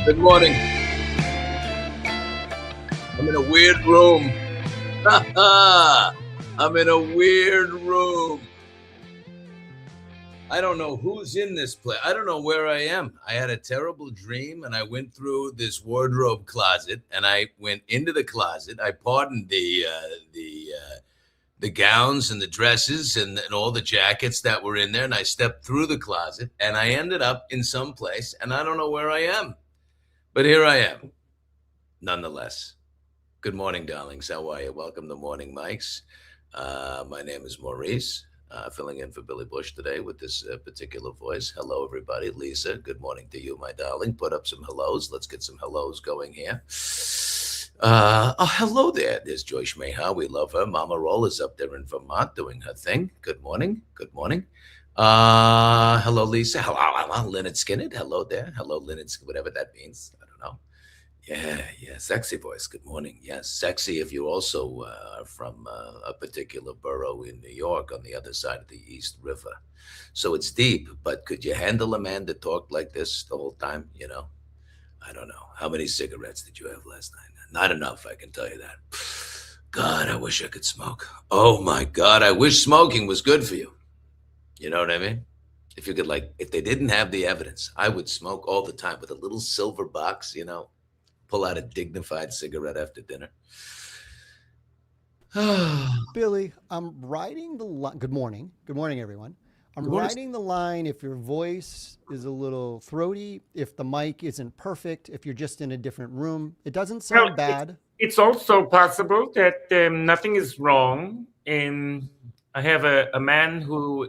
Good morning. I'm in a weird room. I'm in a weird room. I don't know who's in this place. I don't know where I am. I had a terrible dream and I went through this wardrobe closet and I went into the closet. I pardoned the gowns and the dresses and all the jackets that were in there. And I stepped through the closet and I ended up in some place and I don't know where I am. But here I am, nonetheless. Good morning, darlings. How are you? Welcome to Morning Mics. My name is Maurice, filling in for Billy Bush today with this particular voice. Hello, everybody. Lisa, good morning to you, my darling. Put up some hellos. Let's get some hellos going here. Hello there. There's Joyce Meha. We love her. Mama Rolla's up there in Vermont doing her thing. Good morning. Good morning. Hello, Lisa. Hello, Leonard Skinner. Hello there. Hello, Leonard, whatever that means. I don't know. Yeah, sexy voice. Good morning. Yes, sexy if you also are from a particular borough in New York on the other side of the East River. So it's deep, but could you handle a man that talked like this the whole time? I don't know. How many cigarettes did you have last night? Not enough, I can tell you that. God, I wish I could smoke. Oh my God, I wish smoking was good for you. You know what I mean? If you could, if they didn't have the evidence, I would smoke all the time with a little silver box, pull out a dignified cigarette after dinner. Billy, I'm riding the line. Good morning. Good morning, everyone. I'm riding the line if your voice is a little throaty, if the mic isn't perfect, if you're just in a different room. It doesn't sound bad. It's also possible that nothing is wrong. I have a man who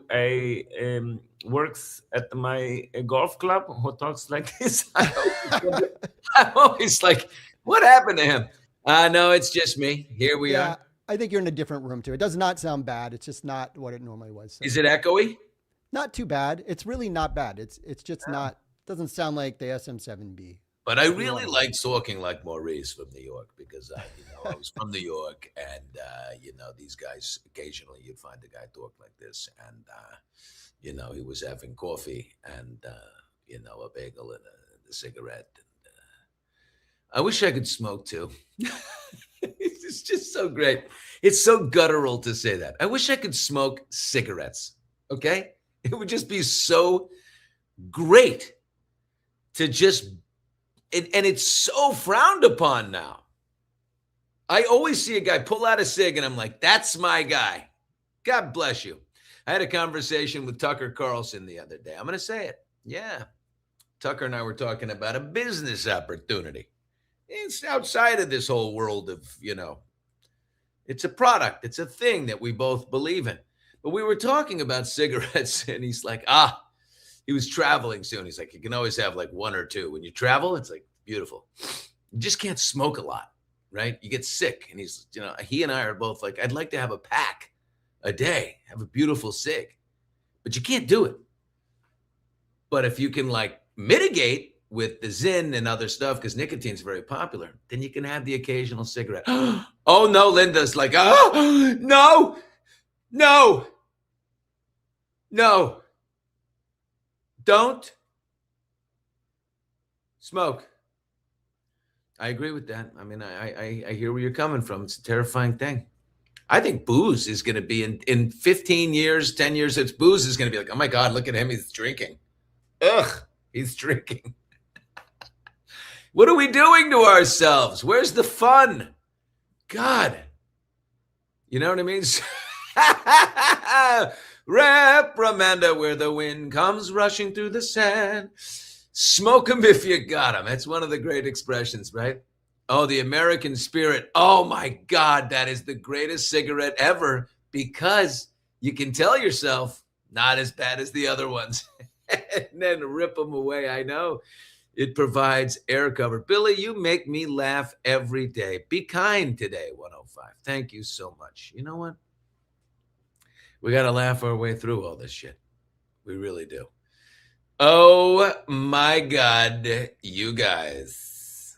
works at my golf club who talks like this. I'm always like, what happened to him? No, it's just me. Here we are. I think you're in a different room too. It does not sound bad. It's just not what it normally was. So. Is it echoey? Not too bad. It's really not bad. It's just not. Doesn't sound like the SM7B. But I really like talking like Maurice from New York because I was from New York, and these guys occasionally you'd find a guy talk like this, and he was having coffee and a bagel and a cigarette. And, I wish I could smoke too. It's just so great. It's so guttural to say that. I wish I could smoke cigarettes. Okay, it would just be so great to just. And it's so frowned upon now. I always see a guy pull out a cig and I'm like, that's my guy. God bless you. I had a conversation with Tucker Carlson the other day. I'm going to say it. Yeah. Tucker and I were talking about a business opportunity. It's outside of this whole world of, it's a product. It's a thing that we both believe in. But we were talking about cigarettes and he's like, he was traveling soon. He's like, you can always have like one or two. When you travel, it's like beautiful. You just can't smoke a lot, right? You get sick. And he and I are both like, I'd like to have a pack a day, have a beautiful cig, but you can't do it. But if you can mitigate with the Zyn and other stuff, because nicotine's very popular, then you can have the occasional cigarette. Oh no, Linda's like, no. Don't smoke. I agree with that. I mean, I hear where you're coming from. It's a terrifying thing. I think booze is going to be in 15 years, 10 years, booze is going to be like, oh my God, look at him. He's drinking. Ugh, he's drinking. What are we doing to ourselves? Where's the fun? God. You know what I mean? Reprimanda where the wind comes rushing through the sand. Smoke 'em if you got 'em. That's one of the great expressions, right? Oh, the American spirit. Oh my God, that is the greatest cigarette ever because you can tell yourself not as bad as the other ones and then rip them away. I know it provides air cover. Billy, you make me laugh every day. Be kind today, 105. Thank you so much. You know what? We got to laugh our way through all this shit. We really do. Oh, my God, you guys.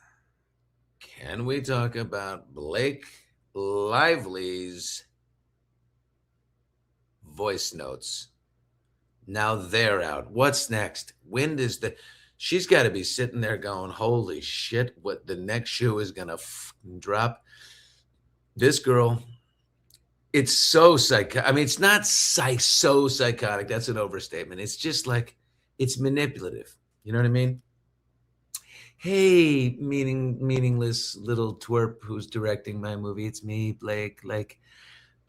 Can we talk about Blake Lively's voice notes? Now they're out. What's next? When does she's got to be sitting there going, holy shit, what the next shoe is going to drop. This girl, it's so psychotic. I mean, it's not so psychotic. That's an overstatement. It's just like, it's manipulative. You know what I mean? Hey, meaningless little twerp who's directing my movie. It's me, Blake. Like,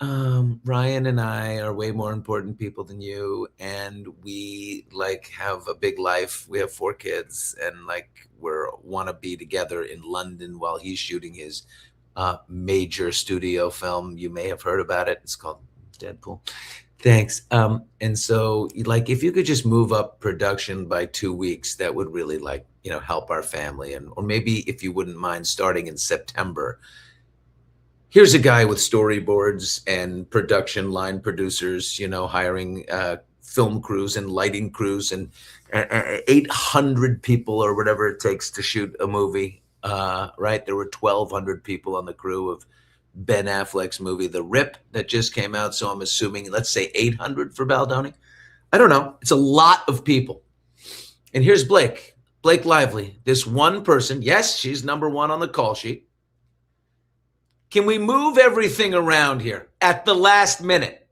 Ryan and I are way more important people than you, and we like have a big life. We have 4 kids, and like want to be together in London while he's shooting his major studio film. You may have heard about it. It's called Deadpool. Thanks. And so, like, if you could just move up production by 2 weeks, that would really, like, you know, help our family. And or maybe if you wouldn't mind starting in September. Here's a guy with storyboards and production line producers, you know, hiring film crews and lighting crews and 800 people or whatever it takes to shoot a movie. Right? There were 1,200 people on the crew of Ben Affleck's movie, The Rip, that just came out. So I'm assuming, let's say 800 for Baldoni. I don't know. It's a lot of people. And here's Blake Lively, this one person. Yes, she's number 1 on the call sheet. Can we move everything around here at the last minute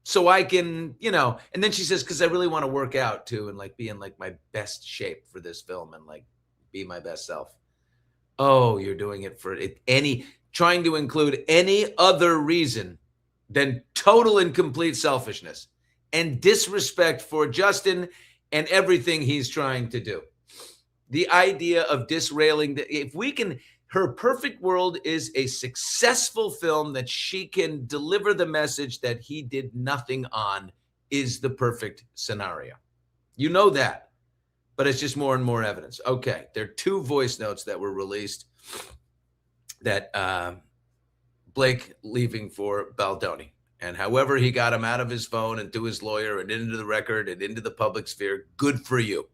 so I can, you know, and then she says, because I really want to work out too and like be in like my best shape for this film and like be my best self. Oh, you're doing it for trying to include any other reason than total and complete selfishness and disrespect for Justin and everything he's trying to do. The idea of disrailing, if we can, her perfect world is a successful film that she can deliver the message that he did nothing on is the perfect scenario. You know that, but it's just more and more evidence. Okay, there are 2 voice notes that were released that Blake leaving for Baldoni. And however he got him out of his phone and to his lawyer and into the record and into the public sphere, good for you.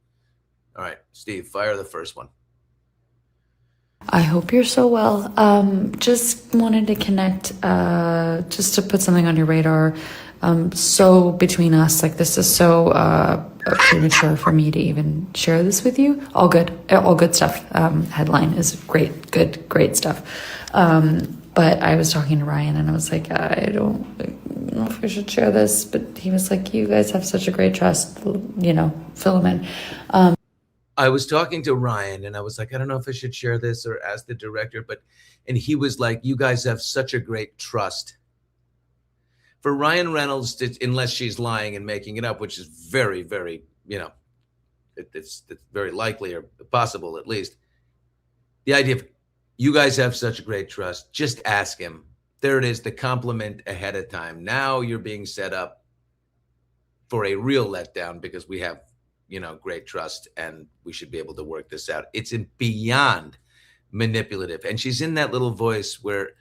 All right, Steve, fire the first one. I hope you're so well. Just wanted to connect, just to put something on your radar. So between us, like this is so premature for me to even share this with you. All good stuff. Headline is great stuff. But I was talking to Ryan and I was like, I don't know if we should share this, but he was like, you guys have such a great trust, you know, fill him in. I was talking to Ryan and I was like, I don't know if I should share this or ask the director, and he was like, you guys have such a great trust. For Ryan Reynolds, unless she's lying and making it up, which is very, very, you know, it's very likely or possible at least. The idea of you guys have such a great trust, just ask him. There it is, the compliment ahead of time. Now you're being set up for a real letdown because we have, you know, great trust and we should be able to work this out. It's beyond manipulative. And she's in that little voice where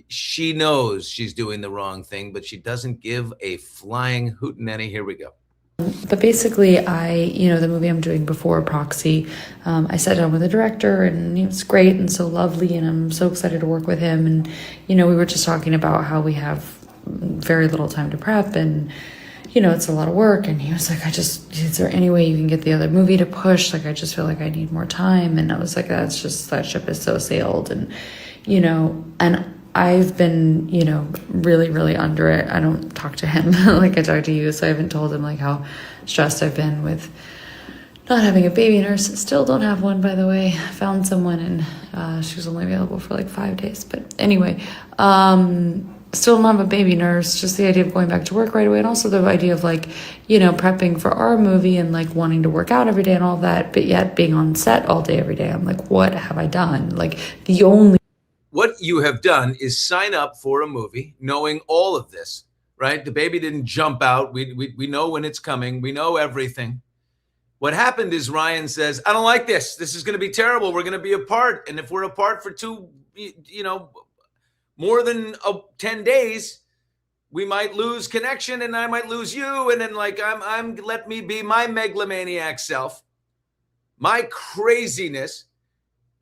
she knows she's doing the wrong thing, but she doesn't give a flying hootenanny. Here we go. But basically, the movie I'm doing before Proxy, I sat down with the director and he was great and so lovely and I'm so excited to work with him. And, you know, we were just talking about how we have very little time to prep and, you know, it's a lot of work. And he was like, is there any way you can get the other movie to push? Like, I just feel like I need more time. And I was like, that ship is so sailed. And, you know, and I've been, you know, really, really under it. I don't talk to him like I talk to you. So I haven't told him like how stressed I've been with not having a baby nurse. Still don't have one, by the way. I found someone and she was only available for like 5 days. But anyway, still don't have a baby nurse, just the idea of going back to work right away. And also the idea of like, you know, prepping for our movie and like wanting to work out every day and all that, but yet being on set all day, every day. I'm like, what have I done? Like what you have done is sign up for a movie knowing all of this, right? The baby didn't jump out. We know when it's coming. We know everything. What happened is Ryan says, I don't like this. This is going to be terrible. We're going to be apart. And if we're apart for more than 10 days, we might lose connection and I might lose you. And then like, let me be my megalomaniac self, my craziness.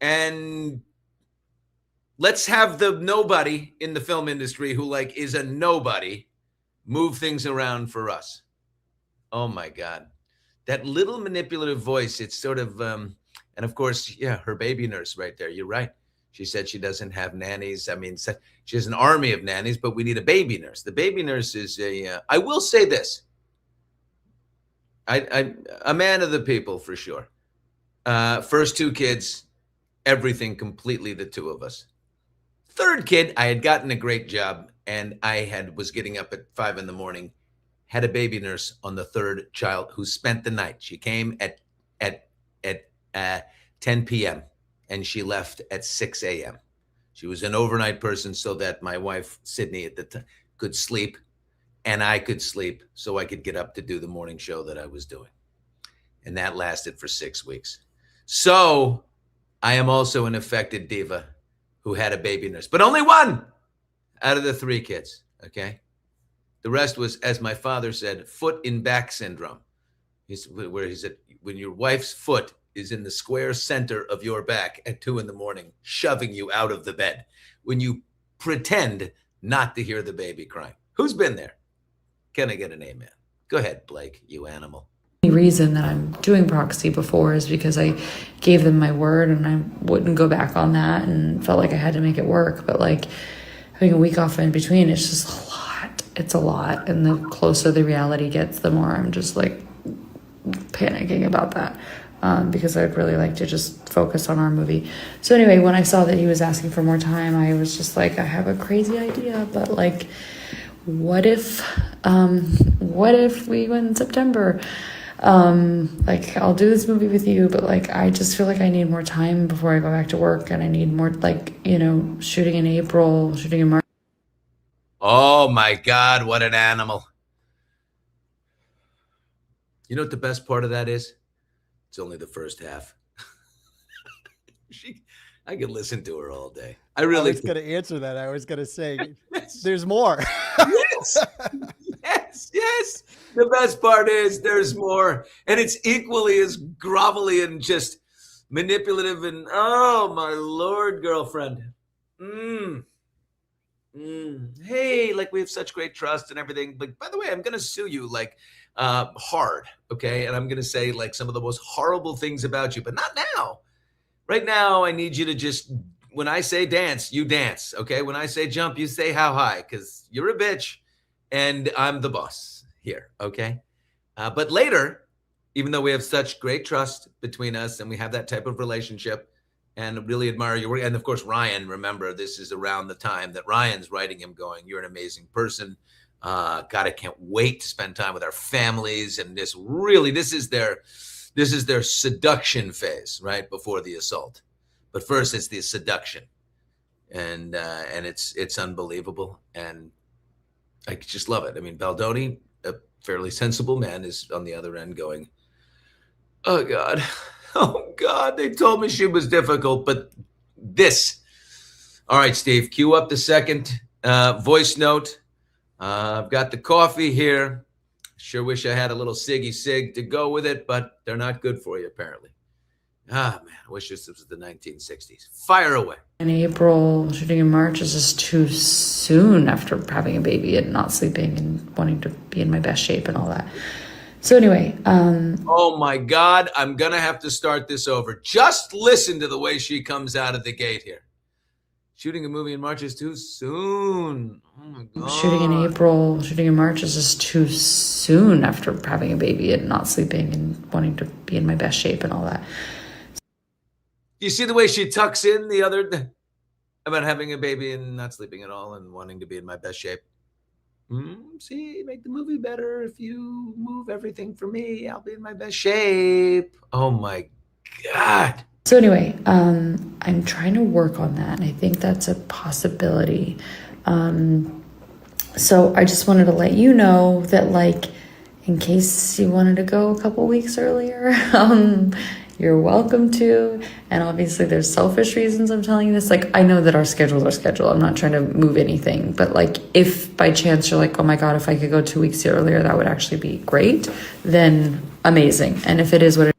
And let's have the nobody in the film industry who like is a nobody move things around for us. Oh my God. that little manipulative voice. It's sort of, and of course, yeah, her baby nurse right there. You're right. She said she doesn't have nannies. I mean, she has an army of nannies, but we need a baby nurse. The baby nurse is I will say this. I'm a man of the people for sure. First 2 kids, everything completely the 2 of us. 3rd kid, I had gotten a great job, and I was getting up at 5 a.m, had a baby nurse on the 3rd child who spent the night. She came at 10 p.m. and she left at 6 a.m. She was an overnight person so that my wife, Sydney, at the time could sleep and I could sleep so I could get up to do the morning show that I was doing. And that lasted for 6 weeks. So I am also an affected diva who had a baby nurse, but only 1 out of the 3 kids, okay? The rest was, as my father said, foot in back syndrome. Where he said, when your wife's foot is in the square center of your back at 2 a.m, shoving you out of the bed when you pretend not to hear the baby crying. Who's been there? Can I get an amen? Go ahead, Blake, you animal. The reason that I'm doing proxy before is because I gave them my word and I wouldn't go back on that and felt like I had to make it work. But like having a week off in between, it's just a lot. It's a lot. And the closer the reality gets, the more I'm just like panicking about that. Because I'd really like to just focus on our movie. So anyway, when I saw that he was asking for more time, I was just like, I have a crazy idea, but like, what if we went in September? Like I'll do this movie with you, but like, I just feel like I need more time before I go back to work, and I need more, like, you know, shooting in April, shooting in March. Oh my God, what an animal. You know what the best part of that is? It's only the first half. I could listen to her all day. I was going to answer that. I was going to say, there's more. Yes. The best part is there's more. And it's equally as grovelly and just manipulative. And oh, my Lord, girlfriend. Hey, like we have such great trust and everything. But by the way, I'm going to sue you like hard. Okay. And I'm going to say like some of the most horrible things about you, but not now. Right now, I need you to just, when I say dance, you dance, okay? When I say jump, you say how high, because you're a bitch, and I'm the boss here, okay? But later, even though we have such great trust between us, and we have that type of relationship, and really admire your work, and of course, Ryan, remember, this is around the time that Ryan's writing him going, you're an amazing person. God, I can't wait to spend time with our families, and this is their seduction phase, right before the assault. But first, it's the seduction, and it's unbelievable, and I just love it. I mean, Baldoni, a fairly sensible man, is on the other end going, "Oh God, they told me she was difficult, but this." All right, Steve, cue up the second voice note. I've got the coffee here. Sure wish I had a little Siggy Sig to go with it, but they're not good for you, apparently. Ah, man, I wish this was the 1960s. Fire away. In April, shooting in March is just too soon after having a baby and not sleeping and wanting to be in my best shape and all that. So anyway. Oh, my God, I'm going to have to start this over. Just listen to the way she comes out of the gate here. Shooting a movie in March is too soon. Oh my God. Shooting in April, shooting in March is just too soon after having a baby and not sleeping and wanting to be in my best shape and all that. You see the way she tucks in the other about having a baby and not sleeping at all and wanting to be in my best shape? See, make the movie better. If you move everything for me, I'll be in my best shape. Oh my God. So anyway, I'm trying to work on that, and I think that's a possibility. So I just wanted to let you know that, like, in case you wanted to go a couple weeks earlier, you're welcome to. And obviously there's selfish reasons I'm telling you this. Like, I know that our schedules are scheduled. I'm not trying to move anything. But, like, if by chance you're like, oh my God, if I could go 2 weeks earlier, that would actually be great, then amazing. And if it is what it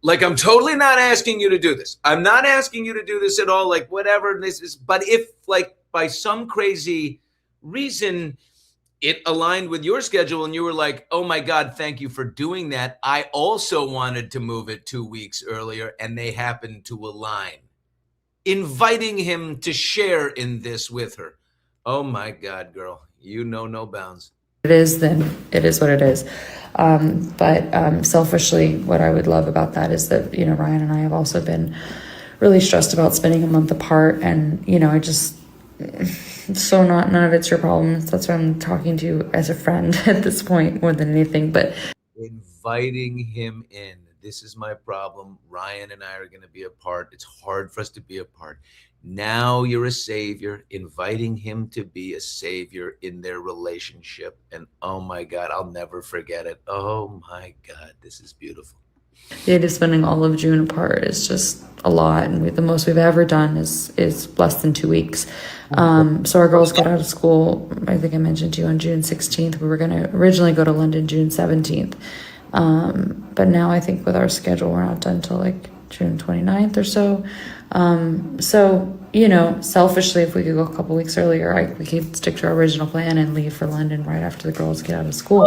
Like, I'm totally not asking you to do this. I'm not asking you to do this at all. Like, whatever this is. But if, like, by some crazy reason, it aligned with your schedule and you were like, oh my God, thank you for doing that. I also wanted to move it 2 weeks earlier and they happened to align. Inviting him to share in this with her. Oh my God, girl, you know no bounds. It is, then it is what it is. But selfishly, what I would love about that is that, you know, Ryan and I have also been really stressed about spending a month apart. And, you know, none of it's your problem. That's why I'm talking to you as a friend at this point more than anything. But inviting him in. This is my problem. Ryan and I are going to be apart. It's hard for us to be apart. Now you're a savior, inviting him to be a savior in their relationship. And oh my God, I'll never forget it. Oh my God, this is beautiful. the idea of spending all of June apart is just a lot. And the most we've ever done is less than 2 weeks. So our girls got out of school, I think I mentioned to you, on June 16th. We were going to originally go to London June 17th. But now I think with our schedule, we're not done till like June 29th or so. So, you know, selfishly, if we could go a couple weeks earlier, we could stick to our original plan and leave for London right after the girls get out of school.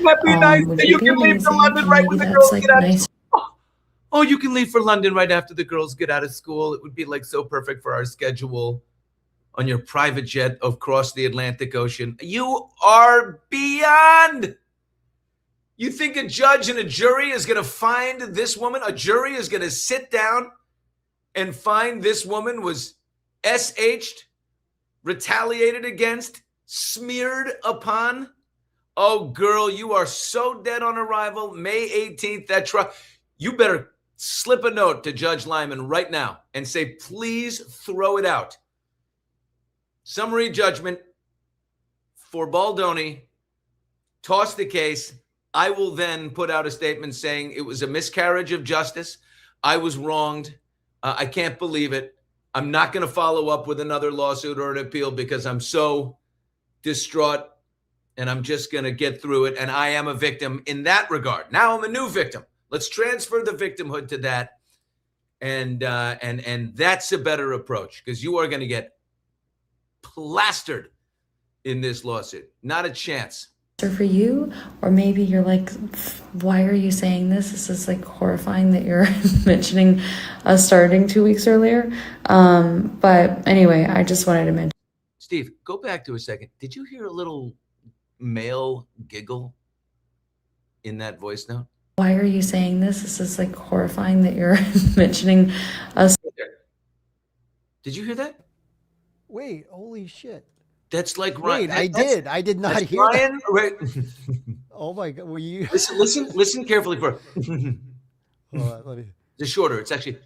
That'd be nice. You can leave for London right when the girls get out of school. Oh, you can leave for London right after the girls get out of school. It would be like so perfect for our schedule on your private jet across the Atlantic Ocean. You are beyond. You think a judge and a jury is going to find this woman? A jury is going to sit down and find this woman was SH'd, retaliated against, smeared upon? Oh, girl, you are so dead on arrival. May 18th, that trial. You better slip a note to Judge Lyman right now and say, please throw it out. Summary judgment for Baldoni. Toss the case. I will then put out a statement saying it was a miscarriage of justice. I was wronged. I can't believe it. I'm not going to follow up with another lawsuit or an appeal because I'm so distraught and I'm just going to get through it. And I am a victim in that regard. Now I'm a new victim. Let's transfer the victimhood to that. And that's a better approach because you are going to get plastered in this lawsuit. Not a chance. For you, or maybe you're like, why are you saying this? This is like horrifying that you're mentioning us starting 2 weeks earlier. But anyway, I just wanted to mention. Steve, go back to a second. Did you hear a little male giggle in that voice note? Why are you saying this? This is like horrifying that you're mentioning us. Did you hear that? Wait, holy shit. That's like Ryan. Wait, I did not hear Ryan, that. right? Oh my God, were you? Listen carefully for. Hold on, It's shorter. It's actually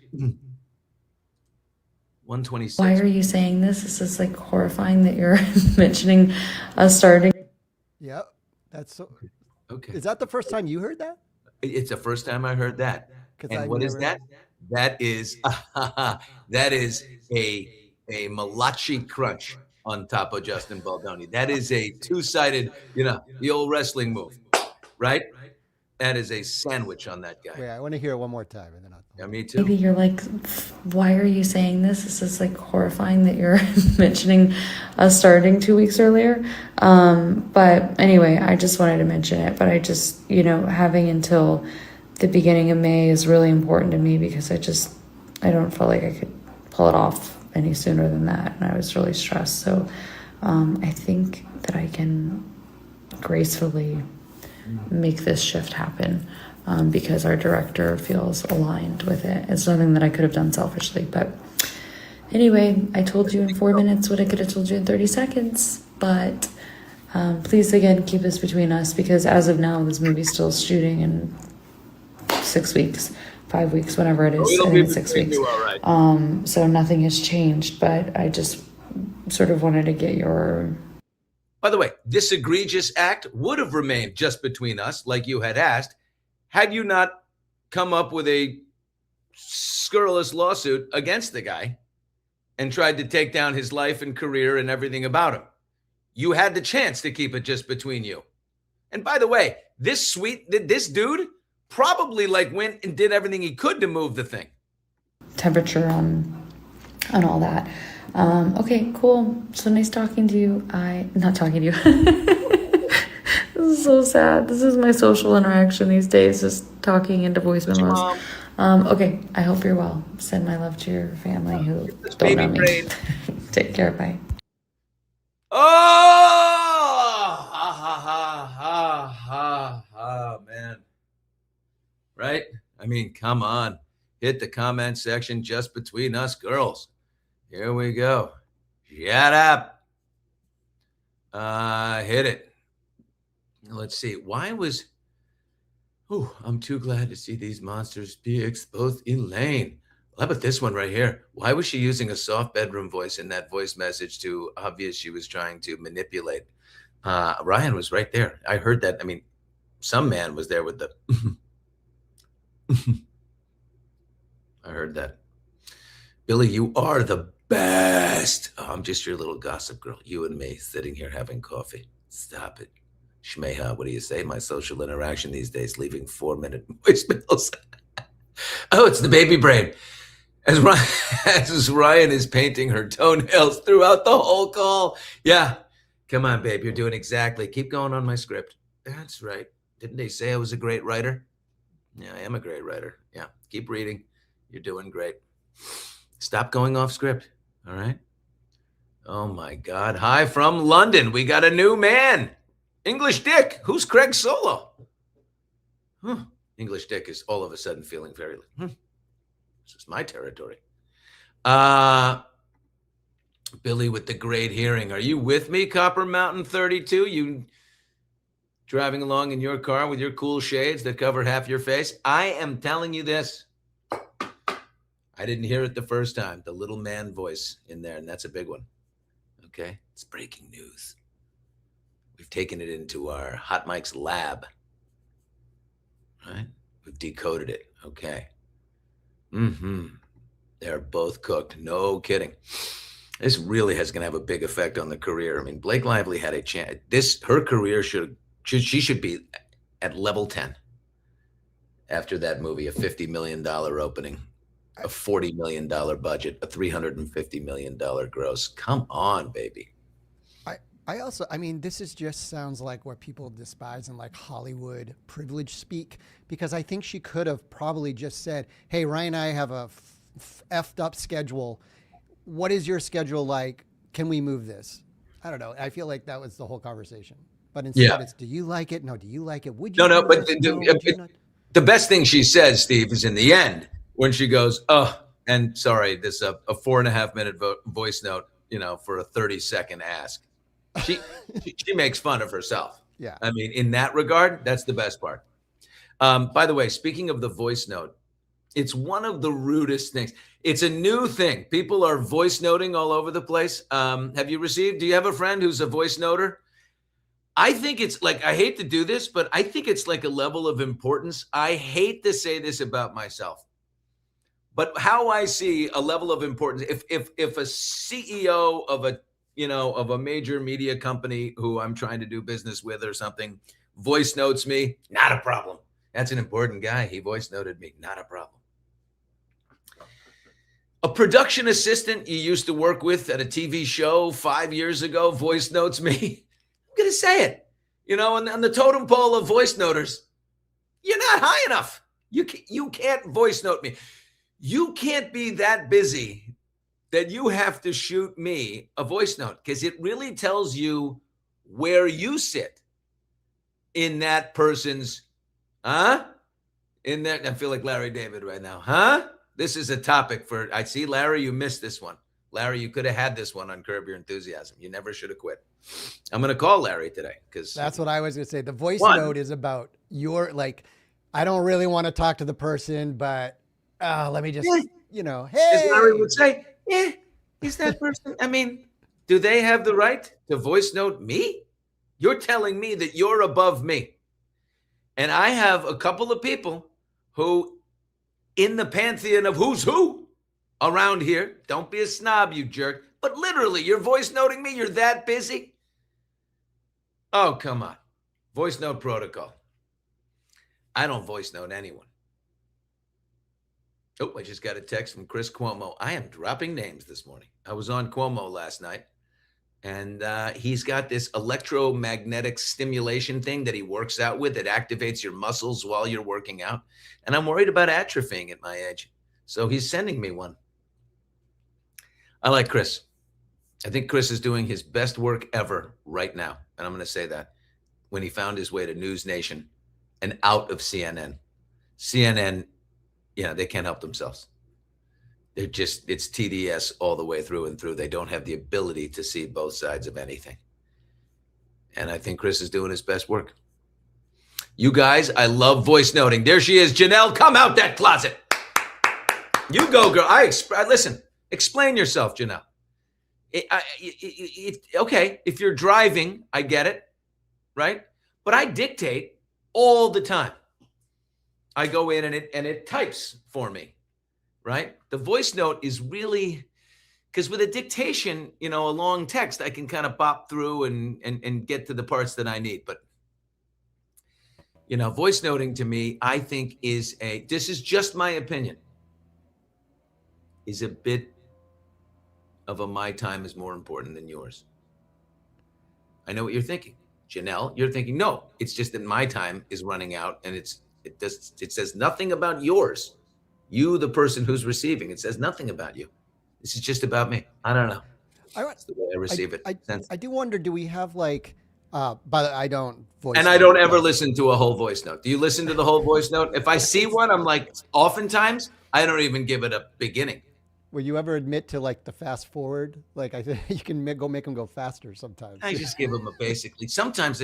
126. Why are you saying this? This is like horrifying that you're mentioning us starting. Yep, that's so. Okay. Is that the first time you heard that? It's the first time I heard that. And what is that? That is a Malachi crunch on top of Justin Baldoni. That is a two-sided, the old wrestling move, right? That is a sandwich on that guy. Wait, I want to hear it one more time. And then Yeah, me too. Maybe you're like, why are you saying this? This is like horrifying that you're mentioning us starting 2 weeks earlier. But anyway, I just wanted to mention it. But I just, having until the beginning of May is really important to me because I don't feel like I could pull it off any sooner than that. And I was really stressed. So I think that I can gracefully make this shift happen because our director feels aligned with it. It's nothing that I could have done selfishly. But anyway, I told you in 4 minutes what I could have told you in 30 seconds. But please, again, keep this between us because as of now, this movie's still shooting in 6 weeks. 5 weeks, whenever it is. I think it's 6 weeks. Right. So nothing has changed, but I just sort of wanted to get your. By the way, this egregious act would have remained just between us, like you had asked, had you not come up with a scurrilous lawsuit against the guy and tried to take down his life and career and everything about him. You had the chance to keep it just between you. And by the way, this dude probably went and did everything he could to move the thing. Temperature on all that. Okay, cool. So nice talking to you. Not talking to you. is so sad. This is my social interaction these days, just talking into voice memos. Okay, I hope you're well. Send my love to your family who don't know me. Take care. Bye. Oh, ha, ha, ha, ha, ha, ha, man. Right? I mean, come on. Hit the comment section just between us girls. Here we go. Shut up. Hit it. Let's see. I'm too glad to see these monsters be exposed. Elaine. How about this one right here? Why was she using a soft bedroom voice in that voice message to obvious she was trying to manipulate? Ryan was right there. I heard that. I mean, some man was there with the... I heard that. Billy, you are the best. Oh, I'm just your little gossip girl. You and me sitting here having coffee. Stop it. Shmeha, what do you say? My social interaction these days, leaving 4-minute voicemails. Oh, it's the baby brain. As Ryan is painting her toenails throughout the whole call. Yeah. Come on, babe. You're doing exactly. Keep going on my script. That's right. Didn't they say I was a great writer? Yeah, I am a great writer. Yeah. Keep reading. You're doing great. Stop going off script. All right. Oh, my God. Hi from London. We got a new man. English Dick. Who's Craig Solo? English Dick is all of a sudden feeling very... This is my territory. Billy with the great hearing. Are you with me, Copper Mountain 32? You driving along in your car with your cool shades that cover half your face? I am telling you this. I didn't hear it the first time. The little man voice in there, and that's a big one. Okay? It's breaking news. We've taken it into our Hot Mike's lab. Right? We've decoded it. Okay. They're both cooked. No kidding. This really is going to have a big effect on the career. I mean, Blake Lively had a chance. Her career should be at level 10 after that movie, a $50 million opening, a $40 million budget, a $350 million gross. Come on, baby. I mean, this just sounds like what people despise in like Hollywood privilege speak, because I think she could have probably just said, hey, Ryan and I have a effed up schedule. What is your schedule like? Can we move this? I don't know. I feel like that was the whole conversation. But instead it's, do you like it? No, do you like it? Would you? No, but the best thing she says, Steve, is in the end when she goes, oh, and sorry, this a 4.5 minute voice note, for a 30-second ask. She makes fun of herself. Yeah. I mean, in that regard, that's the best part. By the way, speaking of the voice note, it's one of the rudest things. It's a new thing. People are voice noting all over the place. Do you have a friend who's a voice noter? I think it's like, I hate to do this, but I think it's like a level of importance. I hate to say this about myself, but how I see a level of importance, if a CEO of a major media company who I'm trying to do business with or something voice notes me, not a problem. That's an important guy. He voice noted me, not a problem. A production assistant you used to work with at a TV show 5 years ago voice notes me. I'm going to say it. On the totem pole of voice noters, you're not high enough. You can't voice note me. You can't be that busy that you have to shoot me a voice note, because it really tells you where you sit in that person's, in that. I feel like Larry David right now. This is a topic I see, Larry, you missed this one. Larry, you could have had this one on Curb Your Enthusiasm. You never should have quit. I'm going to call Larry today, because that's what I was going to say. The voice note is about I don't really want to talk to the person, but let me just, hey. As Larry would say, is that person, I mean, do they have the right to voice note me? You're telling me that you're above me. And I have a couple of people who, in the pantheon of who's who around here, don't be a snob, you jerk, but literally, you're voice noting me? You're that busy? Oh, come on. Voice note protocol. I don't voice note anyone. Oh, I just got a text from Chris Cuomo. I am dropping names this morning. I was on Cuomo last night. And he's got this electromagnetic stimulation thing that he works out with that activates your muscles while you're working out. And I'm worried about atrophying at my age. So he's sending me one. I like Chris. I think Chris is doing his best work ever right now. And I'm going to say that when he found his way to News Nation and out of CNN. CNN, they can't help themselves. It's TDS all the way through and through. They don't have the ability to see both sides of anything. And I think Chris is doing his best work. You guys, I love voice noting. There she is. Janelle, come out that closet. You go, girl. Listen, explain yourself, Janelle. Okay, if you're driving, I get it, right? But I dictate all the time. I go in and it types for me. Right? The voice note is really, because with a dictation, a long text, I can kind of bop through and get to the parts that I need. But, voice noting to me, I think this is just my opinion, is a bit of my time is more important than yours. I know what you're thinking. Janelle, you're thinking, no, it's just that my time is running out and it says nothing about yours. You, the person who's receiving, it says nothing about you. This is just about me. I don't know. That's the way I receive it. I do wonder, do we have but I don't voice and I don't ever listen to a whole voice note. Do you listen to the whole voice note? If I see one, I'm like, oftentimes, I don't even give it a beginning. Will you ever admit to the fast forward? I think you can make them go faster sometimes. I just give them basically. Sometimes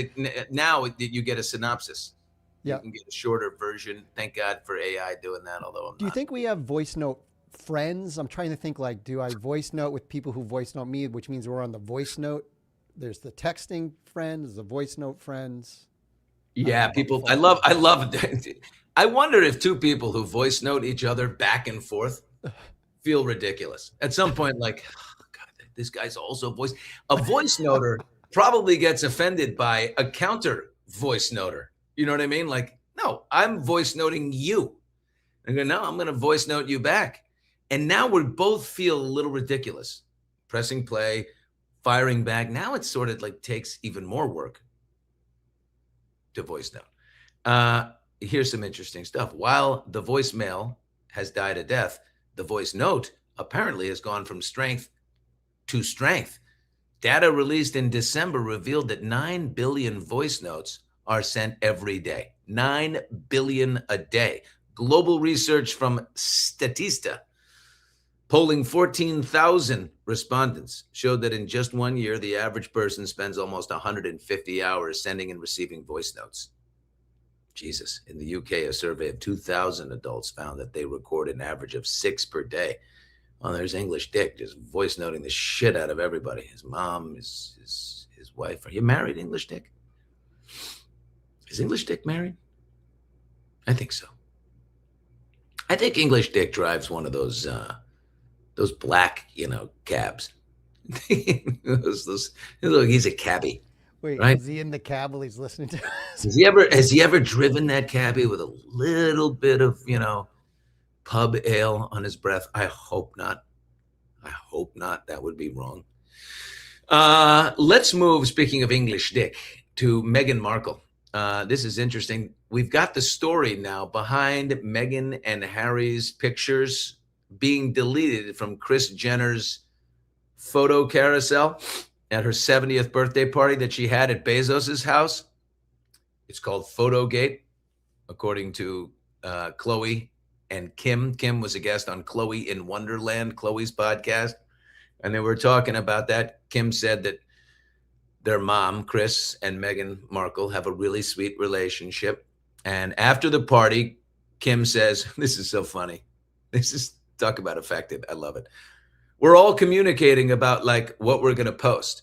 now you get a synopsis. Yeah. You can get a shorter version. Thank God for AI doing that, although Do you think we have voice note friends? I'm trying to think, do I voice note with people who voice note me, which means we're on the voice note? There's the texting friends, the voice note friends. Yeah, people. I love it. I wonder if two people who voice note each other back and forth feel ridiculous. At some point, oh, God, this guy's also a voice noter probably gets offended by a counter voice noter. You know what I mean? No, I'm voice noting you. I go, no, I'm going to voice note you back. And now we both feel a little ridiculous. Pressing play, firing back. Now it sort of takes even more work to voice note. Here's some interesting stuff. While the voicemail has died a death, the voice note apparently has gone from strength to strength. Data released in December revealed that 9 billion voice notes are sent every day. 9 billion a day. Global research from Statista, polling 14,000 respondents, showed that in just 1 year, the average person spends almost 150 hours sending and receiving voice notes. Jesus. In the UK, a survey of 2,000 adults found that they record an average of 6 per day. Oh, there's English Dick just voice noting the shit out of everybody. His mom, his wife. Are you married, English Dick? Is English Dick married? I think so. I think English Dick drives one of those black, cabs. He's a cabbie. Wait, right? Is he in the cab while he's listening to us? Has he ever driven that cabbie with a little bit of, pub ale on his breath? I hope not. That would be wrong. Let's move, speaking of English Dick, to Meghan Markle. This is interesting. We've got the story now behind Meghan and Harry's pictures being deleted from Kris Jenner's photo carousel at her 70th birthday party that she had at Bezos's house. It's called Photogate, according to Khloe and Kim. Kim was a guest on Khloe in Wonderland, Khloe's podcast, and they were talking about that. Kim said that their mom, Kris, and Meghan Markle have a really sweet relationship. And after the party, Kim says, this is so funny. This is, talk about effective. I love it. We're all communicating about what we're going to post,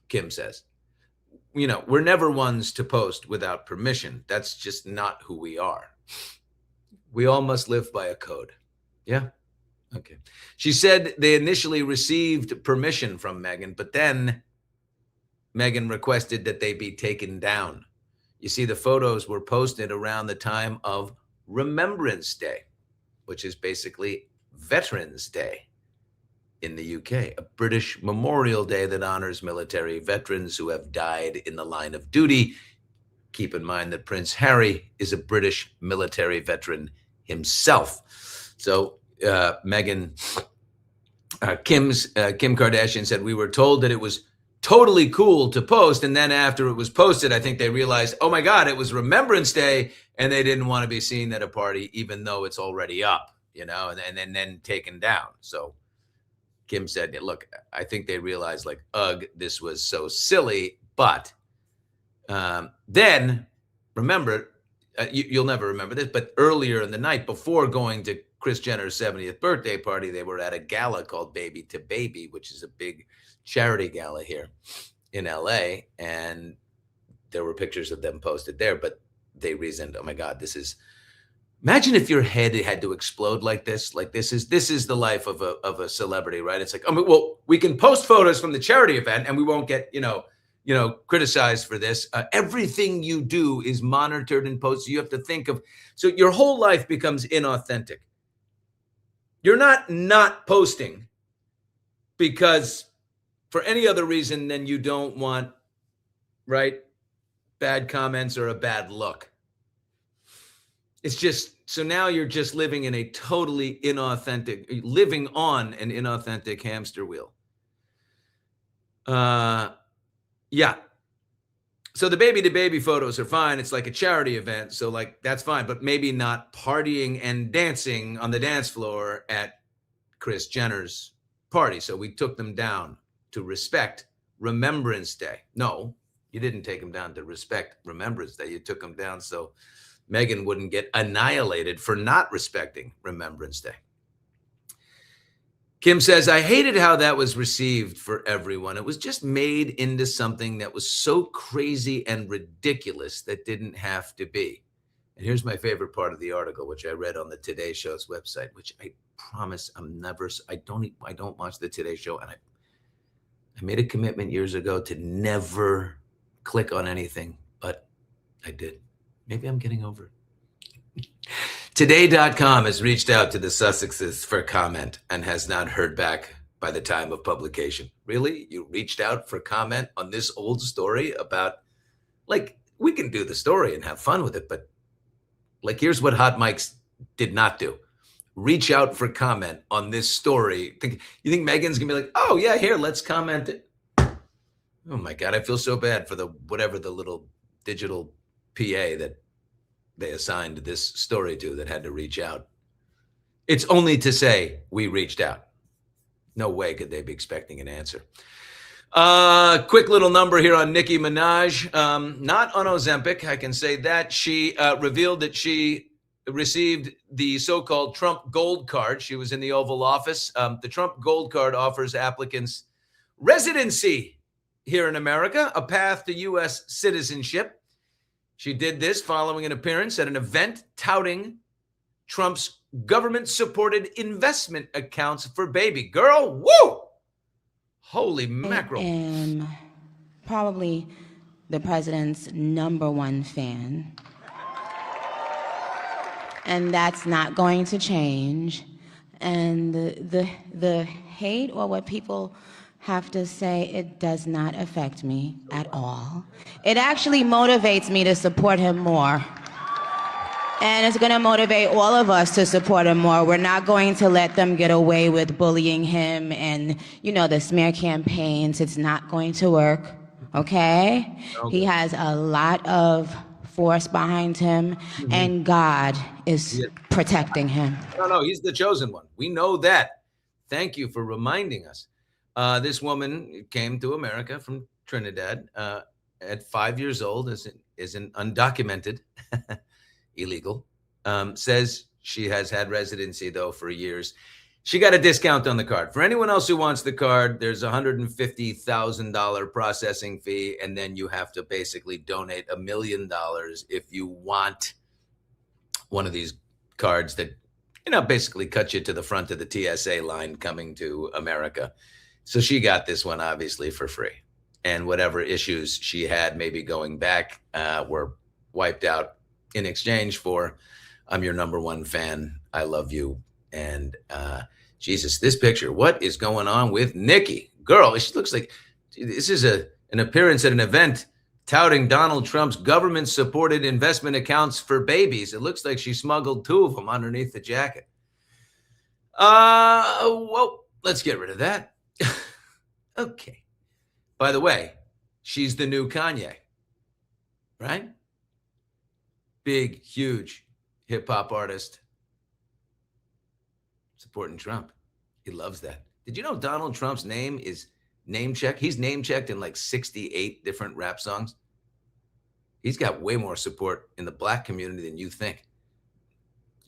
Kim says. We're never ones to post without permission. That's just not who we are. We all must live by a code. Yeah. Okay. She said they initially received permission from Meghan, but then Meghan requested that they be taken down. You see, the photos were posted around the time of Remembrance Day, which is basically Veterans Day in the UK, a British Memorial Day that honors military veterans who have died in the line of duty. Keep in mind that Prince Harry is a British military veteran himself. So Meghan, Kim Kardashian said, we were told that it was totally cool to post. And then after it was posted, I think they realized, oh my God, it was Remembrance Day. And they didn't want to be seen at a party, even though it's already up, and then taken down. So Kim said, look, I think they realized like, ugh, this was so silly. But then remember, you'll never remember this, but earlier in the night before going to Kris Jenner's 70th birthday party, they were at a gala called Baby to Baby, which is a big charity gala here in LA. And there were pictures of them posted there, but they reasoned, oh my God, imagine if your head had to explode like this. Like this is the life of a celebrity, right? It's like, well, we can post photos from the charity event and we won't get, criticized for this. Everything you do is monitored and posted. You have to think of, so your whole life becomes inauthentic. You're not posting because for any other reason than you don't want, right, bad comments or a bad look. It's just, so now you're just living on an inauthentic hamster wheel. Yeah. So the baby to baby photos are fine. It's like a charity event. So like, that's fine, but maybe not partying and dancing on the dance floor at Kris Jenner's party. So we took them down to respect Remembrance Day. No, you didn't take them down to respect Remembrance Day. You took them down so Meghan wouldn't get annihilated for not respecting Remembrance Day. Kim says, I hated how that was received for everyone. It was just made into something that was so crazy and ridiculous that didn't have to be. And here's my favorite part of the article, which I read on the Today Show's website, which I promise I don't watch the Today Show. And I made a commitment years ago to never click on anything, but I did. Maybe I'm getting over it. Today.com has reached out to the Sussexes for comment and has not heard back by the time of publication. Really? You reached out for comment on this old story about, like, we can do the story and have fun with it, but like, here's what Hot Mics did not do. Reach out for comment on this story. You think Meghan's gonna be like, oh yeah, here, let's comment it. Oh my God, I feel so bad for the little digital PA that they assigned this story to that had to reach out. It's only to say we reached out. No way could they be expecting an answer. Quick little number here on Nicki Minaj. Not on Ozempic, I can say that. She revealed that she received the so-called Trump Gold Card. She was in the Oval Office. The Trump Gold Card offers applicants residency here in America, a path to U.S. citizenship. She did this following an appearance at an event touting Trump's government-supported investment accounts for baby. Girl, woo! Holy mackerel. I am probably the president's #1 fan. And that's not going to change. And the hate or what people have to say, it does not affect me at all. It actually motivates me to support him more. And it's gonna motivate all of us to support him more. We're not going to let them get away with bullying him and, the smear campaigns. It's not going to work, okay? He has a lot of force behind him, and God is protecting him. No, he's the chosen one. We know that. Thank you for reminding us. This woman came to America from Trinidad at 5 years old, is an undocumented, illegal. Says she has had residency, though, for years. She got a discount on the card. For anyone else who wants the card, there's a $150,000 processing fee, and then you have to basically donate $1 million if you want one of these cards that, basically cut you to the front of the TSA line coming to America. So she got this one, obviously, for free. And whatever issues she had maybe going back were wiped out in exchange for, I'm your #1 fan. I love you. And Jesus, this picture. What is going on with Nicki? Girl, she looks like this is an appearance at an event touting Donald Trump's government-supported investment accounts for babies. It looks like she smuggled 2 of them underneath the jacket. Well, let's get rid of that. Okay. By the way, she's the new Kanye, right? Big, huge hip-hop artist supporting Trump. He loves that. Did you know Donald Trump's name is name-checked? He's name-checked in like 68 different rap songs. He's got way more support in the black community than you think.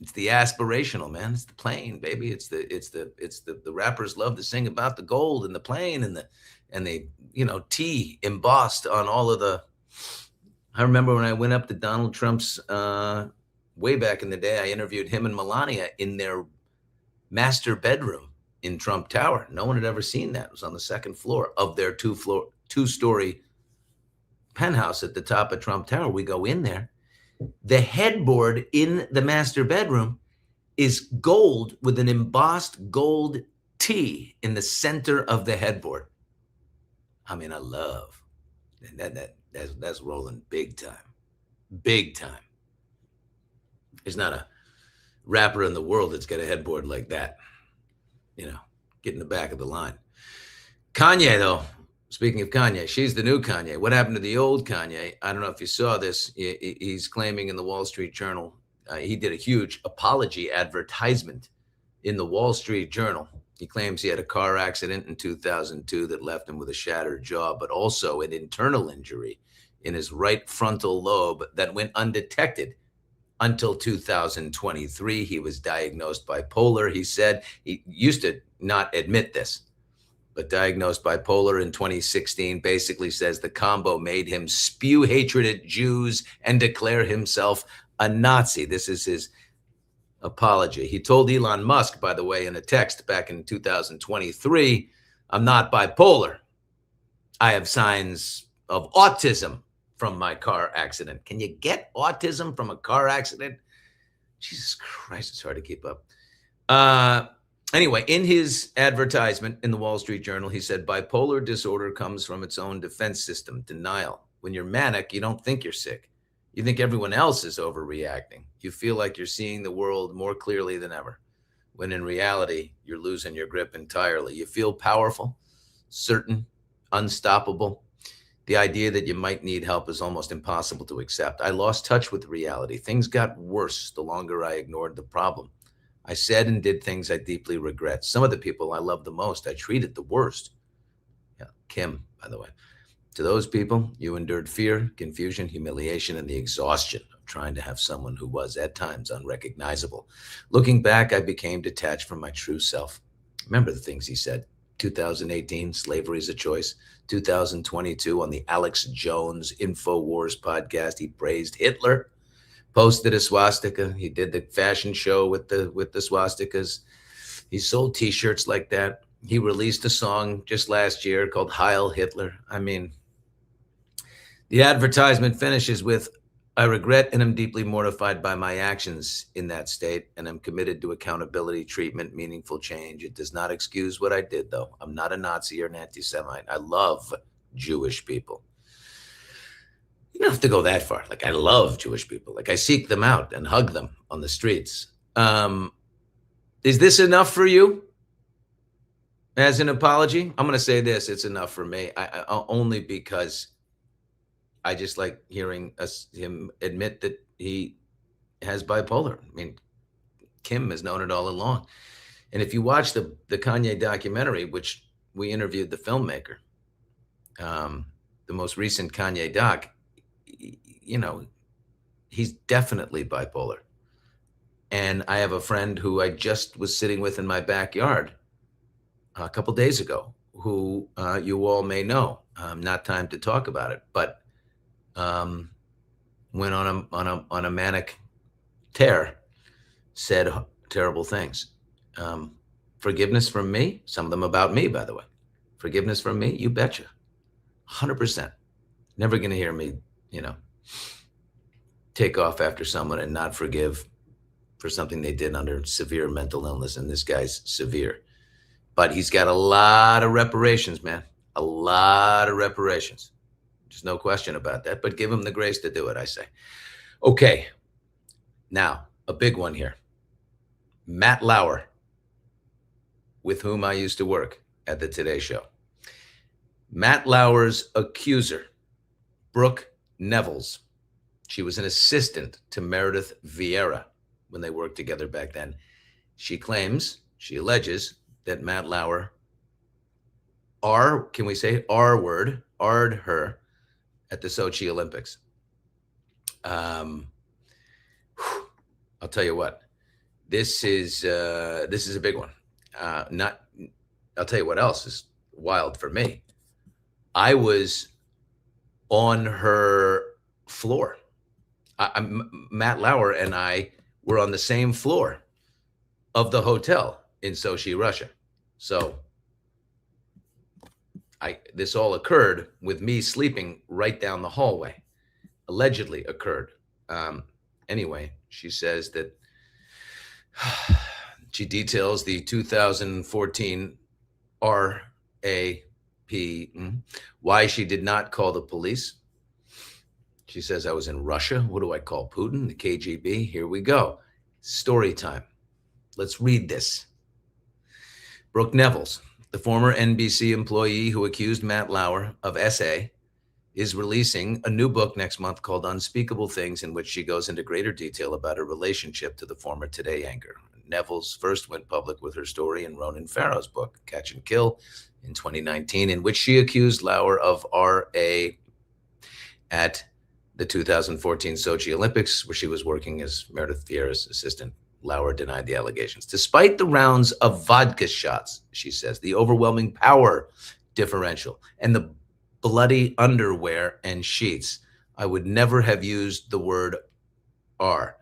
It's the aspirational, man. It's the plane, baby. It's the rappers love to sing about the gold and the plane and the T embossed on all of the. I remember when I went up to Donald Trump's way back in the day, I interviewed him and Melania in their master bedroom in Trump Tower. No one had ever seen that. It was on the second floor of their two-story penthouse at the top of Trump Tower. We go in there. The headboard in the master bedroom is gold with an embossed gold T in the center of the headboard. I mean, I love that's rolling big time. Big time. There's not a rapper in the world that's got a headboard like that. Get in the back of the line. Kanye, though, speaking of Kanye, she's the new Kanye. What happened to the old Kanye? I don't know if you saw this. He's claiming in the Wall Street Journal, he did a huge apology advertisement in the Wall Street Journal. He claims he had a car accident in 2002 that left him with a shattered jaw, but also an internal injury in his right frontal lobe that went undetected until 2023. He was diagnosed bipolar. He said he used to not admit this, but diagnosed bipolar in 2016, basically says the combo made him spew hatred at Jews and declare himself a Nazi. This is his apology. He told Elon Musk, by the way, in a text back in 2023, I'm not bipolar. I have signs of autism from my car accident. Can you get autism from a car accident? Jesus Christ, it's hard to keep up. Anyway, in his advertisement in the Wall Street Journal, he said, bipolar disorder comes from its own defense system, denial. When you're manic, you don't think you're sick. You think everyone else is overreacting. You feel like you're seeing the world more clearly than ever, when in reality, you're losing your grip entirely. You feel powerful, certain, unstoppable. The idea that you might need help is almost impossible to accept. I lost touch with reality. Things got worse the longer I ignored the problem. I said and did things I deeply regret. Some of the people I love the most, I treated the worst. Yeah, Kim, by the way. To those people, you endured fear, confusion, humiliation, and the exhaustion of trying to have someone who was at times unrecognizable. Looking back, I became detached from my true self. Remember the things he said. 2018, slavery is a choice. 2022, on the Alex Jones InfoWars podcast, he praised Hitler. Posted a swastika. He did the fashion show with the swastikas. He sold T-shirts like that. He released a song just last year called Heil Hitler. I mean, the advertisement finishes with, I regret and am deeply mortified by my actions in that state, and I'm committed to accountability, treatment, meaningful change. It does not excuse what I did, though. I'm not a Nazi or an anti-Semite. I love Jewish people. You don't have to go that far. Like, I love Jewish people. Like, I seek them out and hug them on the streets. Is this enough for you as an apology? I'm going to say this. It's enough for me. I only because I just like hearing him admit that he has bipolar. I mean, Kim has known it all along. And if you watch the Kanye documentary, which we interviewed the filmmaker, the most recent Kanye doc, he's definitely bipolar. And I have a friend who I just was sitting with in my backyard a couple days ago, who you all may know. Not time to talk about it, but went on a manic tear, said terrible things. Forgiveness from me, some of them about me, by the way. Forgiveness from me, you betcha. 100%. Never going to hear me, take off after someone and not forgive for something they did under severe mental illness. And this guy's severe. But he's got a lot of reparations, man. A lot of reparations. There's no question about that. But give him the grace to do it, I say. Okay. Now, a big one here. Matt Lauer, with whom I used to work at the Today Show. Matt Lauer's accuser, Brooke Nevels. She was an assistant to Meredith Vieira when they worked together back then. She alleges that Matt Lauer can we say R'd her at the Sochi Olympics. I'll tell you what, this is a big one. I'll tell you what else is wild for me. I was on her floor. Matt Lauer and I were on the same floor of the hotel in Sochi, Russia. So this all occurred with me sleeping right down the hallway. Allegedly occurred. Anyway, she says that she details the 2014 RAP, why she did not call the police. She says, I was in Russia. What do I call Putin? The KGB? Here we go. Story time. Let's read this. Brooke Nevels, the former NBC employee who accused Matt Lauer of SA, is releasing a new book next month called Unspeakable Things, in which she goes into greater detail about her relationship to the former Today anchor. Nevels first went public with her story in Ronan Farrow's book, Catch and Kill, in 2019, in which she accused Lauer of RA at the 2014 Sochi Olympics, where she was working as Meredith Vieira's assistant. Lauer denied the allegations. Despite the rounds of vodka shots, she says, the overwhelming power differential, and the bloody underwear and sheets, I would never have used the word R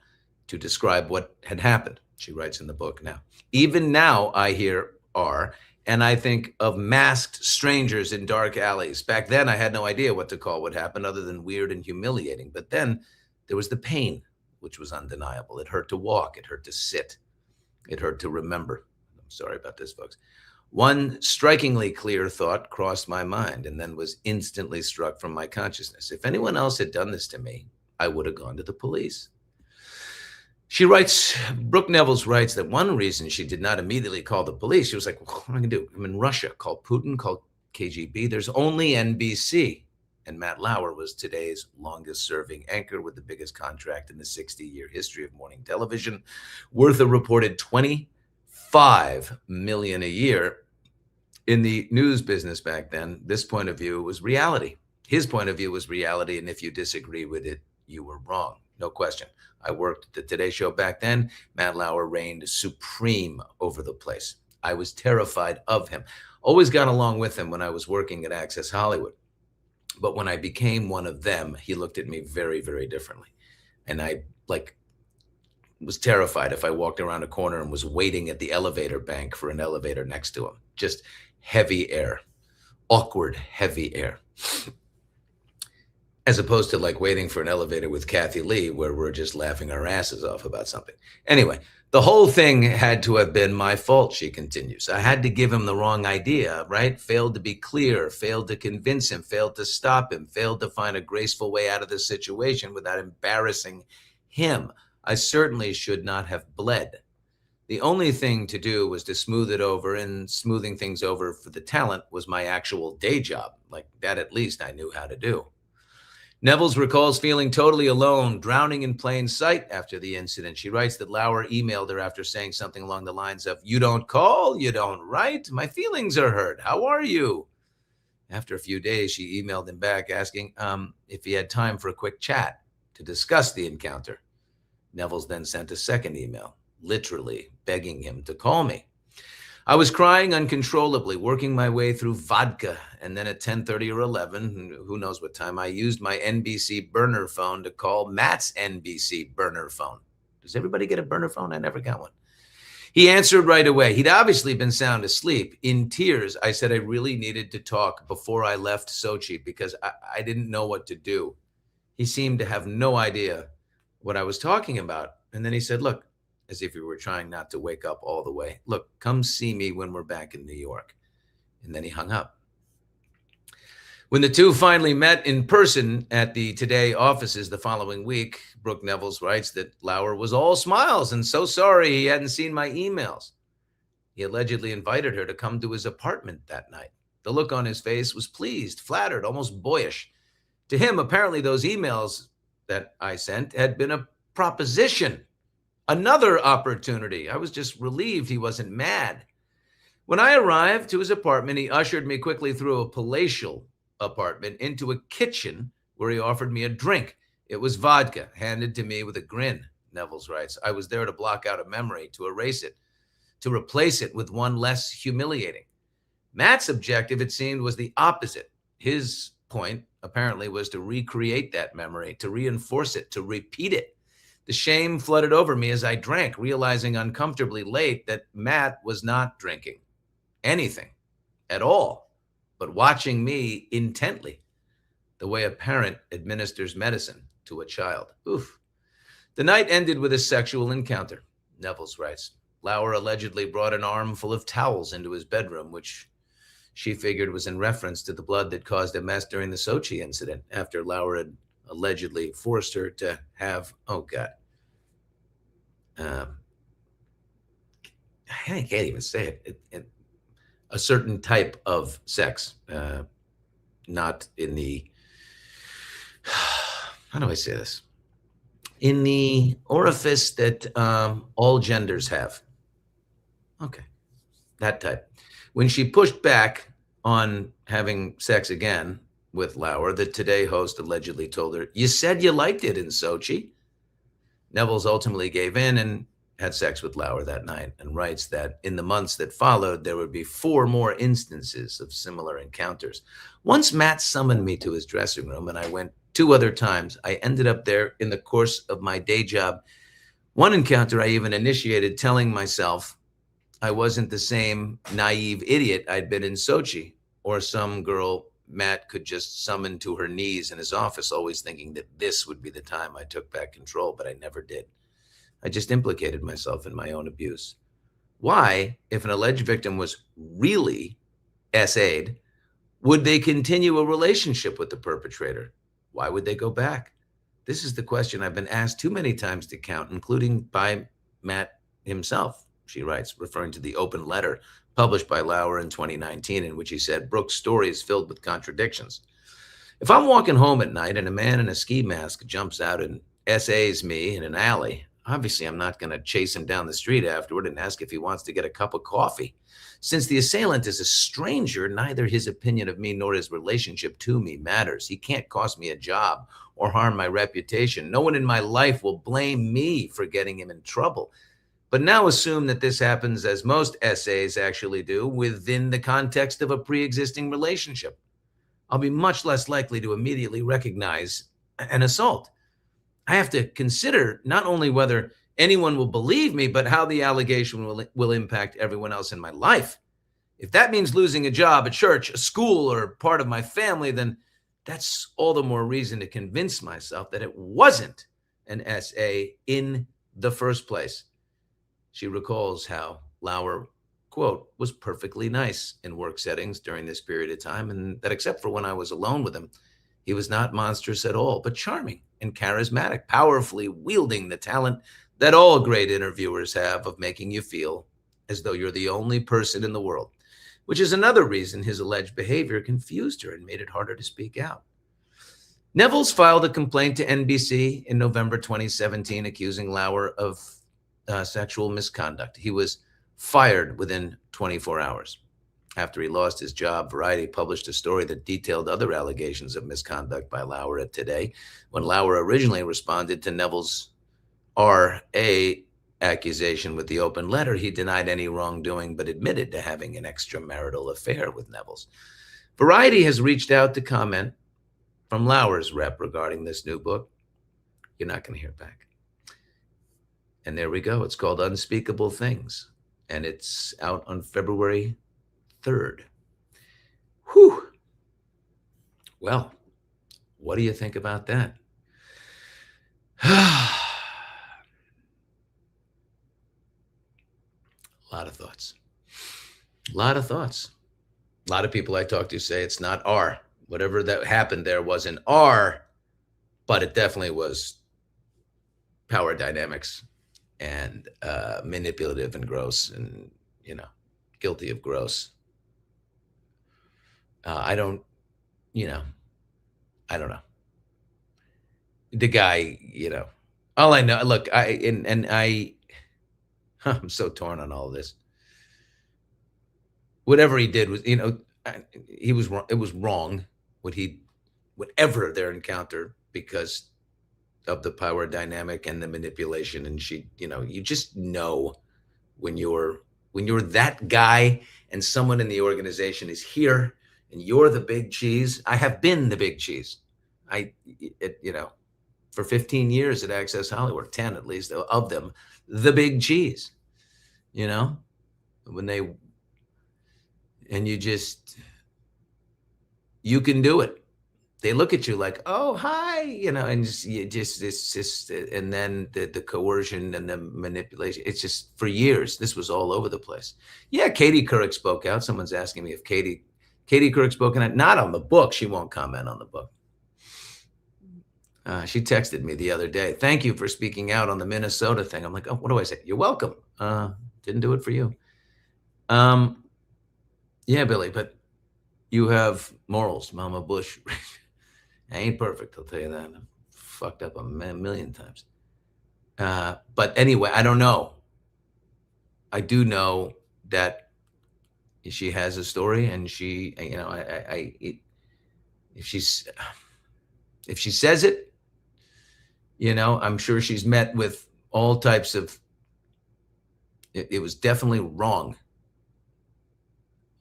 to describe what had happened, she writes in the book now. Even now I hear R, and I think of masked strangers in dark alleys. Back then, I had no idea what to call what happened other than weird and humiliating. But then there was the pain, which was undeniable. It hurt to walk. It hurt to sit. It hurt to remember. I'm sorry about this, folks. One strikingly clear thought crossed my mind and then was instantly struck from my consciousness. If anyone else had done this to me, I would have gone to the police. She writes, Brooke Nevels writes that one reason she did not immediately call the police, she was like, well, what am I going to do? I'm in Russia. Call Putin, call KGB. There's only NBC. And Matt Lauer was today's longest serving anchor with the biggest contract in the 60-year history of morning television, worth a reported $25 million a year. In the news business back then, this point of view was reality. His point of view was reality. And if you disagree with it, you were wrong. No question. I worked at the Today Show back then. Matt Lauer reigned supreme over the place. I was terrified of him. Always got along with him when I was working at Access Hollywood. But when I became one of them, he looked at me very, very differently. And I was terrified if I walked around a corner and was waiting at the elevator bank for an elevator next to him. Just heavy air, awkward, heavy air. As opposed to waiting for an elevator with Kathy Lee, where we're just laughing our asses off about something. Anyway, the whole thing had to have been my fault, she continues. I had to give him the wrong idea, right? Failed to be clear, failed to convince him, failed to stop him, failed to find a graceful way out of the situation without embarrassing him. I certainly should not have bled. The only thing to do was to smooth it over, and smoothing things over for the talent was my actual day job. That at least I knew how to do. Nevels recalls feeling totally alone, drowning in plain sight after the incident. She writes that Lauer emailed her after saying something along the lines of, you don't call, you don't write, my feelings are hurt, how are you? After a few days, she emailed him back asking if he had time for a quick chat to discuss the encounter. Nevels then sent a second email, literally begging him to call me. I was crying uncontrollably, working my way through vodka, and then at 10:30 or 11, who knows what time, I used my NBC burner phone to call Matt's NBC burner phone. Does everybody get a burner phone? I never got one. He answered right away. He'd obviously been sound asleep. In tears, I said I really needed to talk before I left Sochi because I didn't know what to do. He seemed to have no idea what I was talking about. And then he said, look, as if he were trying not to wake up all the way. Look, come see me when we're back in New York. And then he hung up. When the two finally met in person at the Today offices the following week, Brooke Nevels writes that Lauer was all smiles and so sorry he hadn't seen my emails. He allegedly invited her to come to his apartment that night. The look on his face was pleased, flattered, almost boyish. To him, apparently those emails that I sent had been a proposition, another opportunity. I was just relieved he wasn't mad. When I arrived to his apartment, he ushered me quickly through a palatial apartment into a kitchen where he offered me a drink. It was vodka, handed to me with a grin, Nevels writes. I was there to block out a memory, to erase it, to replace it with one less humiliating. Matt's objective, it seemed, was the opposite. His point, apparently, was to recreate that memory, to reinforce it, to repeat it. The shame flooded over me as I drank, realizing uncomfortably late that Matt was not drinking anything at all, but watching me intently, the way a parent administers medicine to a child. Oof. The night ended with a sexual encounter, Nevels writes. Lauer allegedly brought an armful of towels into his bedroom, which she figured was in reference to the blood that caused a mess during the Sochi incident after Lauer had allegedly forced her to have, I can't even say it, a certain type of sex, not in the, how do I say this? In the orifice that all genders have. Okay, that type. When she pushed back on having sex again with Lauer, the Today host allegedly told her, "You said you liked it in Sochi." Nevels ultimately gave in and had sex with Lauer that night, and writes that in the months that followed, there would be 4 more instances of similar encounters. Once Matt summoned me to his dressing room, and I went 2 other times. I ended up there in the course of my day job. One encounter I even initiated, telling myself I wasn't the same naive idiot I'd been in Sochi, or some girl Matt could just summon to her knees in his office, always thinking that this would be the time I took back control, but I never did. I just implicated myself in my own abuse. Why, if an alleged victim was really SA'd, would they continue a relationship with the perpetrator? Why would they go back? This is the question I've been asked too many times to count, including by Matt himself, she writes, referring to the open letter published by Lauer in 2019, in which he said, Brooke's story is filled with contradictions. If I'm walking home at night and a man in a ski mask jumps out and SAs me in an alley, obviously I'm not going to chase him down the street afterward and ask if he wants to get a cup of coffee. Since the assailant is a stranger, neither his opinion of me nor his relationship to me matters. He can't cost me a job or harm my reputation. No one in my life will blame me for getting him in trouble. But now assume that this happens, as most SAs actually do, within the context of a pre-existing relationship. I'll be much less likely to immediately recognize an assault. I have to consider not only whether anyone will believe me, but how the allegation will impact everyone else in my life. If that means losing a job, a church, a school, or part of my family, then that's all the more reason to convince myself that it wasn't an SA in the first place. She recalls how Lauer, quote, was perfectly nice in work settings during this period of time, and that except for when I was alone with him, he was not monstrous at all, but charming and charismatic, powerfully wielding the talent that all great interviewers have of making you feel as though you're the only person in the world, which is another reason his alleged behavior confused her and made it harder to speak out. Nevels filed a complaint to NBC in November 2017, accusing Lauer of sexual misconduct. He was fired within 24 hours. After he lost his job, Variety published a story that detailed other allegations of misconduct by Lauer at Today. When Lauer originally responded to Nevels' RA accusation with the open letter, he denied any wrongdoing, but admitted to having an extramarital affair with Nevels. Variety has reached out to comment from Lauer's rep regarding this new book. You're not going to hear back. And there we go. It's called Unspeakable Things, and it's out on February 3rd. Whew. Well, what do you think about that? of thoughts. A lot of thoughts. A lot of people I talk to say it's not R. Whatever that happened there wasn't R, but it definitely was power dynamics and manipulative and gross and, guilty of gross. I don't know. The guy, all I know, look, I'm so torn on all of this. Whatever he did was, he was wrong. It was wrong whatever their encounter, because of the power dynamic and the manipulation. And she, you just know when you're that guy and someone in the organization is here and you're the big cheese. I have been the big cheese. For 15 years at Access Hollywood, 10 at least of them, the big cheese, and you can do it. They look at you like, oh, hi, and it's just, and then the coercion and the manipulation. It's just for years. This was all over the place. Yeah, Katie Couric spoke out. Someone's asking me if Katie Couric spoke out. Not on the book. She won't comment on the book. She texted me the other day. Thank you for speaking out on the Minnesota thing. I'm like, oh, what do I say? You're welcome. Didn't do it for you. Yeah, Billy, but you have morals, Mama Bush. I ain't perfect, I'll tell you that. I'm fucked up a million times. But anyway, I don't know. I do know that she has a story, and she, if she says it, I'm sure she's met with all types of, it was definitely wrong.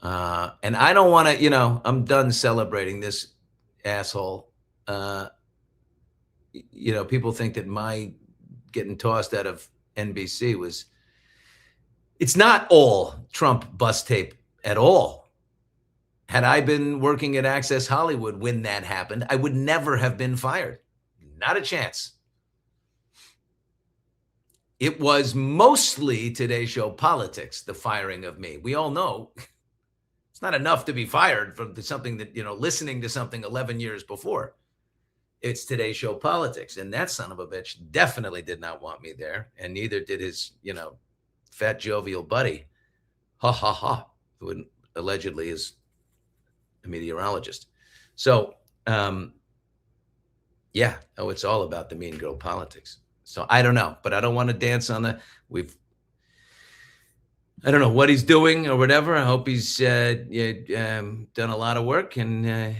And I don't want to, I'm done celebrating this asshole. People think that my getting tossed out of NBC it's not all Trump bus tape at all. Had I been working at Access Hollywood when that happened, I would never have been fired. Not a chance. It was mostly Today Show politics, the firing of me. We all know it's not enough to be fired from something that, listening to something 11 years before. It's Today Show politics. And that son of a bitch definitely did not want me there. And neither did his, fat jovial buddy, who allegedly is a meteorologist. So, it's all about the mean girl politics. So I don't know, but I don't want to dance on I don't know what he's doing or whatever. I hope he's done a lot of work and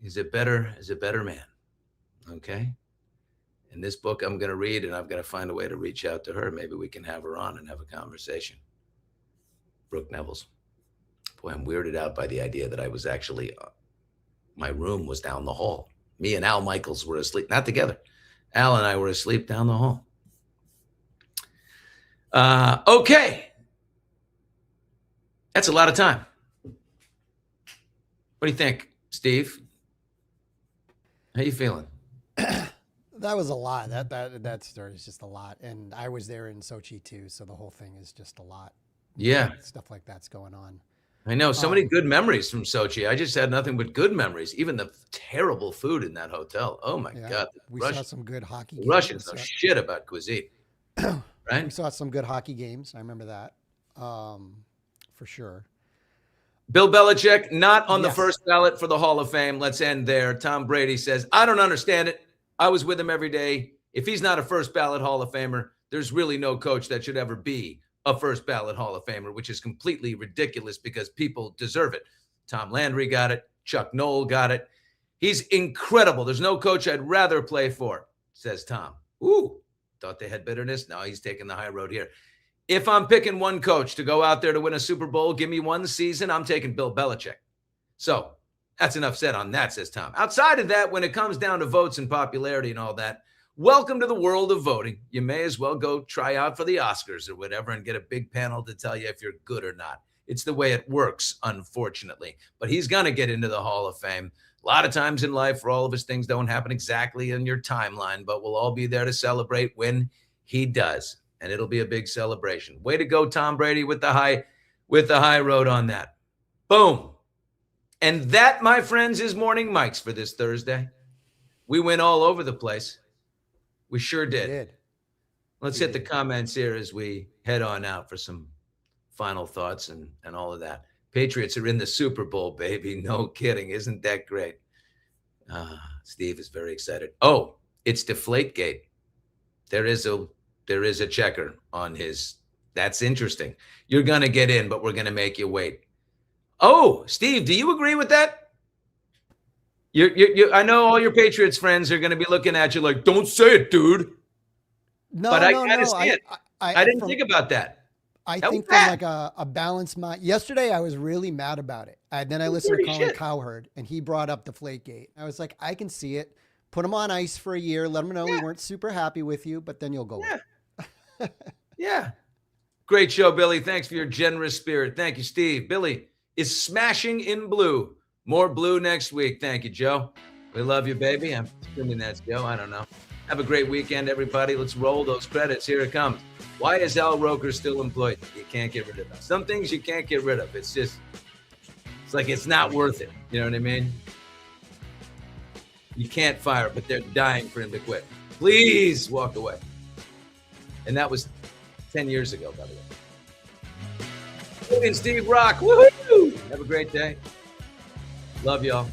he's a better man. Okay. And this book I'm going to read, and I've got to find a way to reach out to her. Maybe we can have her on and have a conversation. Brooke Neville's. Boy, I'm weirded out by the idea that I was actually, my room was down the hall. Me and Al Michaels were asleep, not together. Al and I were asleep down the hall. Okay. That's a lot of time. What do you think, Steve? How you feeling? That was a lot. That story is just a lot. And I was there in Sochi too, so the whole thing is just a lot. Yeah. Stuff like that's going on. I know. So many good memories from Sochi. I just had nothing but good memories. Even the terrible food in that hotel. Oh my God. We saw some good hockey games. Russians know shit about cuisine. Right? We saw some good hockey games. I remember that. For sure. Bill Belichick, not on the first ballot for the Hall of Fame. Let's end there. Tom Brady says, I don't understand it. I was with him every day. If he's not a first ballot Hall of Famer, there's really no coach that should ever be a first ballot Hall of Famer, which is completely ridiculous because people deserve it. Tom Landry got it. Chuck Noll got it. He's incredible. There's no coach I'd rather play for, says Tom. Ooh, thought they had bitterness. No, he's taking the high road here. If I'm picking one coach to go out there to win a Super Bowl, give me one season, I'm taking Bill Belichick. So that's enough said on that, says Tom. Outside of that, when it comes down to votes and popularity and all that, welcome to the world of voting. You may as well go try out for the Oscars or whatever and get a big panel to tell you if you're good or not. It's the way it works, unfortunately. But he's going to get into the Hall of Fame. A lot of times in life, for all of us, things don't happen exactly in your timeline, but we'll all be there to celebrate when he does. And it'll be a big celebration. Way to go, Tom Brady, with the high with the high road on that. Boom. And that, my friends, is Morning Mike's for this Thursday. We went all over the place. We sure did. Let's hit the comments here as we head on out for some final thoughts and all of that. Patriots are in the Super Bowl, baby. No kidding. Isn't that great? Steve is very excited. Oh, it's Deflategate. There is a checker on his. That's interesting. You're going to get in, but we're going to make you wait. Oh, Steve, do you agree with that? I know all your Patriots friends are going to be looking at you like, don't say it, dude. No, but I no, gotta no. see it. I didn't think about that. I think from like a balanced mind. Yesterday, I was really mad about it. Then I listened to Colin Cowherd, and he brought up Deflategate. I was like, I can see it. Put him on ice for a year. Let him know we weren't super happy with you, but then you'll go. Yeah. Yeah. Great show, Billy. Thanks for your generous spirit. Thank you, Steve. Billy is smashing in blue. More blue next week. Thank you, Joe. We love you, baby. I'm assuming that's Joe. I don't know. Have a great weekend, everybody. Let's roll those credits. Here it comes. Why is Al Roker still employed? You can't get rid of them. Some things you can't get rid of. It's like it's not worth it. You know what I mean? You can't fire, but they're dying for him to quit. Please walk away. And that was 10 years ago, by the way. And Steve Rock. Woohoo! Have a great day. Love y'all.